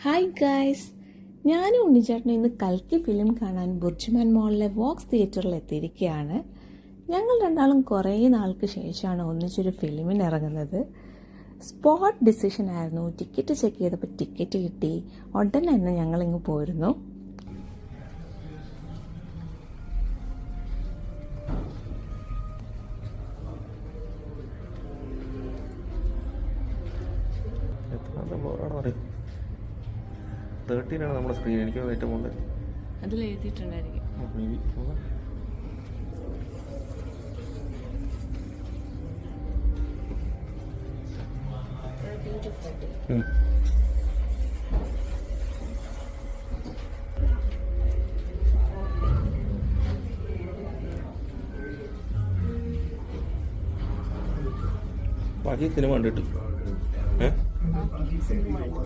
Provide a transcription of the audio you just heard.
Hi guys, ഞാനും ഉണ്ണിച്ചേട്ടനും ഇന്ന് കൽക്കി ഫിലിം കാണാൻ ബുർജ്മാൻ മോളിലെ വോക്സ് തിയേറ്ററിൽ എത്തിയിരിക്കുകയാണ്. ഞങ്ങൾ രണ്ടാളും കുറേ നാൾക്ക് ശേഷമാണ് ഒന്നിച്ചൊരു ഫിലിമിന് ഇറങ്ങുന്നത്. സ്പോട്ട് ഡിസിഷൻ ആയിരുന്നു. ടിക്കറ്റ് ചെക്ക് ചെയ്തപ്പോൾ ടിക്കറ്റ് കിട്ടി. ഉടനെ തന്നെ ഞങ്ങളിങ്ങ് പോയിരുന്നു. ആണ് നമ്മുടെ സ്ക്രീൻ. എനിക്ക് ഏറ്റവും കൂടുതൽ അതിൽ എഴുതിയിട്ടുണ്ടായിരിക്കും. ബാക്കി സിനിമ കണ്ടിട്ട്